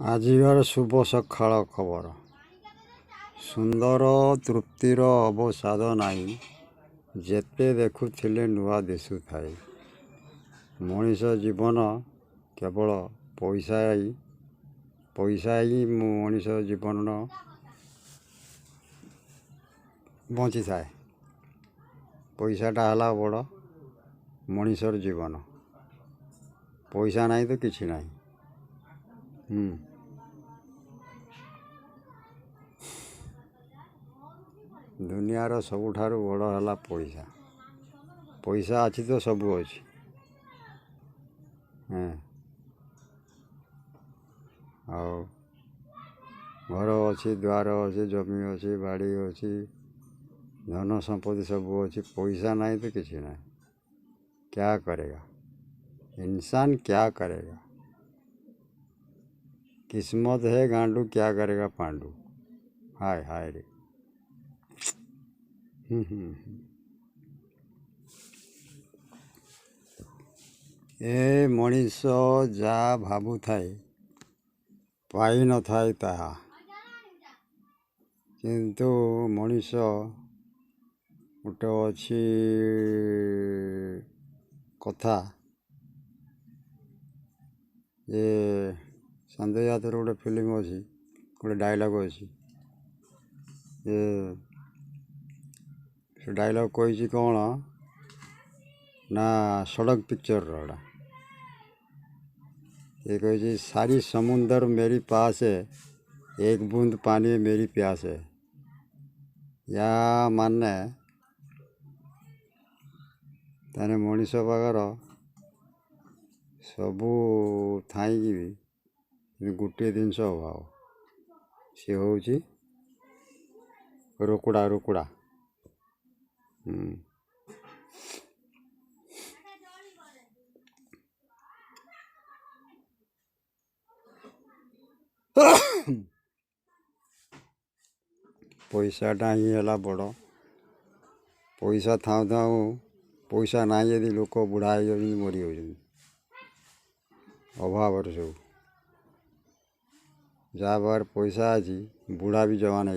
आजिर शुभ सकाळ खबर सुंदर तृप्तिर अवसाद नाई जेते देखुथिले नुआ दिशु थाए। मनीष जीवन केवल पैसा ही मनीष जीवन बंची थाए। पैसाटा हला बड़ मनीषर जीवन। पैसा नहीं तो किसी नहीं। दुनियार सबुठारु बड़ है पैसा। पैसा अच्छी तो सबू अच्छी। घर अच्छी, द्वार अच्छी, जमी अच्छी, बाड़ी अच्छी, धन संपत्ति सब अच्छी। पैसा नहीं तो किसी नहीं। क्या करेगा इंसान, क्या करेगा? किस्मत है गांडू, क्या करेगा पांडू। हाय हाय रे। ए मनीष जा भावु थाए पाई न थाए ताहा, किंतु मनीष गोटे अच्छी कथा ये संजय यादव गोटे फिल्म अच्छी, गोटे डायलॉग अच्छी। ये से डायलॉग कही कौन ना सड़क पिक्चर रोड़ा ये कही सारी समुंदर मेरी पास है, एक बूंद पानी मेरी प्यास है। या माने ताने मनीष पाखर सबू थाई भी गोटे जिनस अभाव, सी हूँ रुकुड़ा रुकुड़ा। पैसाटा ही है बड़। पैसा थाऊ थाऊ पैसा ना यदि लोक बुढ़ा हो मरी हो अभाव सब। जहाँ पार पैसा अच्छी बुढ़ा भी जवान है।